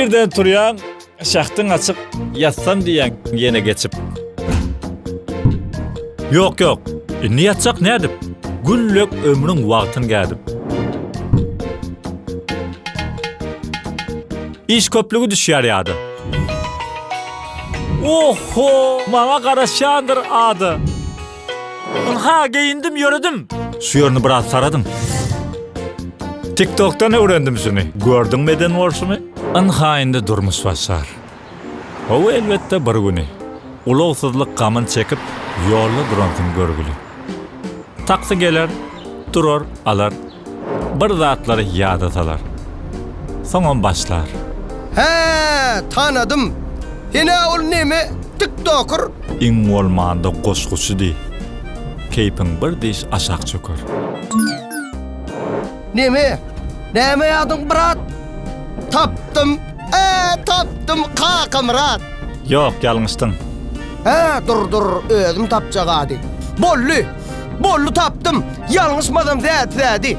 birden turyan, şahtın açıp yatsam diyen yine geçip. Yok. Ne yatsak ne edip? Güllük ömrün vaktin geldim. İş köplüğü düşüyor yadı. Oho, bana karaşandır adı. Ha, giyindim, yürüdüm. Şu yönünü biraz saradım. TikTok'tan öğrendim şunu. Gördün mü eden varşımı? Anhayinde durmuş başlar. O elbette bir günü. Uluksuzluk kamın çekip yollu durantın görgülü. Taksi gelir, durur, alır. Bir zatları yad atalar. Sonra başlar. He, tanıdım. Yine ol nemi? TikToker. İn olmanda koşkusu değil. Keypin bir diş aşağı çöker. Nemi? Nemi adın brat? Taptım. Taptım kakamrat. Yok, yanlıştın. He, dur, özüm tapacak adi. Bollu taptım. Yanlışmadım zedi.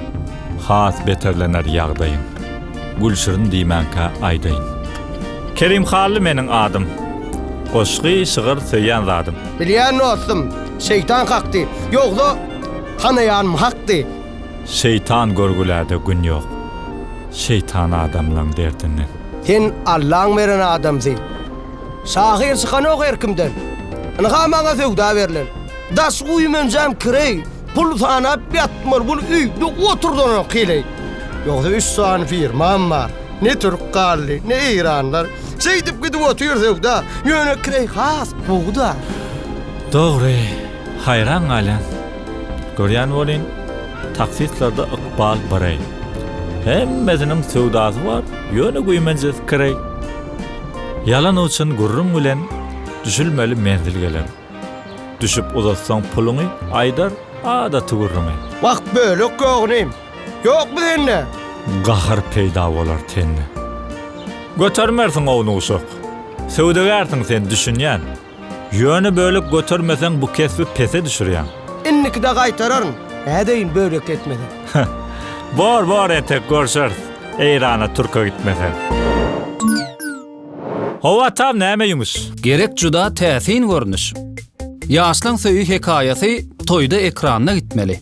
Has beterlener yağdayın. Gülşirin diýmänkä aýdaýyn. Kerim Hally meniň adım. Goşgy şygyr söýýän zadım. Bilýän dostum, şeytan hakdy. Ýogsa tanaýanym hakdy. Şeytan görgülerde gün ýok. Şeytan adamlaň derdinden. Sen Allah'ın veren adamsın. Şahir sıkan ok erkimden. Anha maňa söwda berilen. Das uýmanjam kirey. Pul sanap ýatmar bul üýde oturdan kylay. Ýogsa 3 sany firmam bar. Ne Türk gally, ne İranlar. Seýdip gidip oturýar da, ýöne kirey has buğda. Dogry, hayran galan. Görýän bolyn, taksitlarda ykbal baray. Hemmesiniň söwdasy bar, ýöne güýmenjes kirey. Yalan üçin gurrun bilen düşülmeli menzil geler. Düşüp uzatsaň puluny aýdar, ada tugurrumy. Wagt böle gögnim. Ýok bizenne. Gahar peýda bolar tenne. Götermersiň owny uşak. Söwdegersiň sen düşünýän. Ýöne bölük götermesen bu kesbi pese düşürýän. Inniki de gaýtararyn. Nädeýin bölek etmeden. Bor etek görşer. Eýrana Türk'e gitmesen. Hova tam näme ýumuş? Gerek juda täsin görnüş. Ýaşlaň söýü hekaýasy toýda ekranyna gitmeli.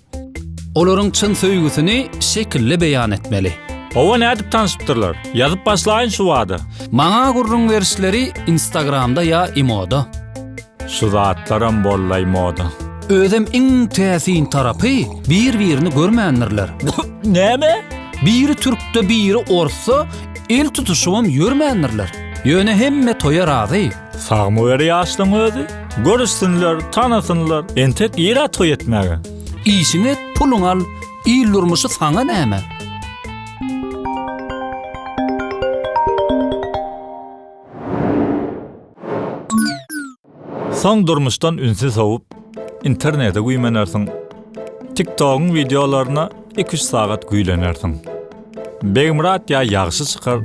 Olaryň çyn söýgüsini şekilli beýan etmeli. Hova nädip tanışypdyrlar? Ýazyp başlaýyn şu wada. Maňa gurrun berisleri Instagramda ýa Imo'da. Şu zatlaram bollay moda. Özem iň täsin tarapy bir-birini görmändirler. Näme? Biri türkde, biri orsa el tutuşuwam ýörmändirler. Ýöne hemme toýa razy. Sagmy beri ýaşlaň özi. Görüşsünler, tanasynlar. Entek ýere toý etmäge. İşine pulun al, il durmuşy saňa näme? Son durmuşdan ünsiz soğup, internete güýmenersiň. TikTok'un videolarına 2-3 saat güýlenersiň. Begimrat ýa ýagşy çykar,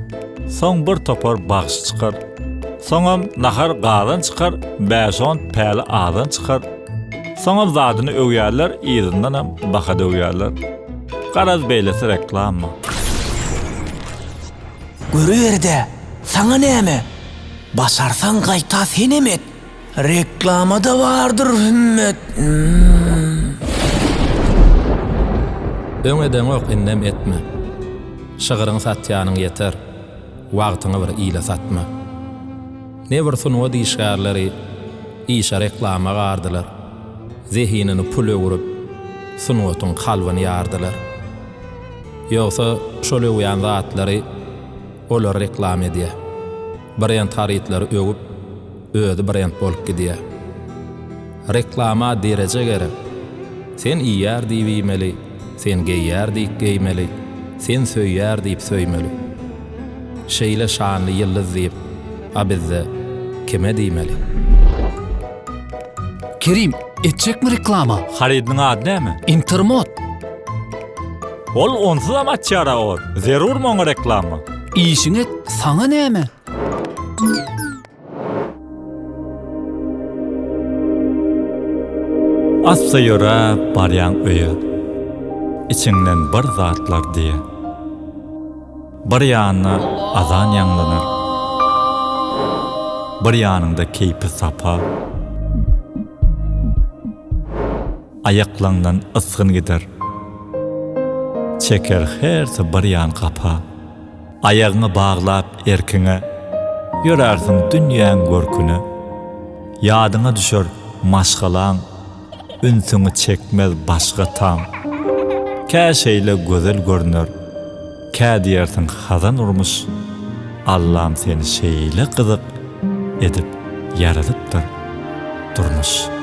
soň bir topar bagşy çykar. Soňam nahar gadan çykar, 5-10 päli adan çykar. Soňam zadyny öwýärler, ýyzyndan hem bahada öwýärler. Garaz beýlesi reklamma. Görüerde, sana näme? Basarsan gaýta sen emet. Reklamada vardır hümmet. Öňeden ok innem etme. Şygyryň satýanyň ýeter. Wagtyňy bir ýyla satma. Ne bir sunuwa diýişärleri, işe reklama gardylar. Zehinini pul öwürüp, sunuwatyň kalbyny ýardylar. Ýogsa şol öwýän zatlary olar reklam edýär. Brend haritleri öwüp, özi brend bolup gidýär. Reklama derece gerek. Sen iýär diýip iýmeli, sen geýär diýip geýmeli, sen söýýär diýip söýmeli. Şeýle şanly ýyldız diýip, a bizde kime diýmeli? Kerim, etjekmi reklama? Haridiniň ady näme? Intermot. Ol onsuz amaçara ol. Zerur moňa reklama. İşiňe saňa näme? Assa ýöre barýan öýe. İçinden bir zatlar diye. Bir ýanyna azan ýanglanır, bir yanında keypi sapa. Ayaklandan ısgın gider. Çeker herse bir yan kapa. Ayağını bağlap erkine, yörersin dünyanın görkünü. Yadına düşer maşgalan, ünsünü çekmez başka tam. Kä şeyle gözel görünür, kä diyersin hazan urmuş. Allah'ım seni şeyle kızık edip yaralıptır durmuş.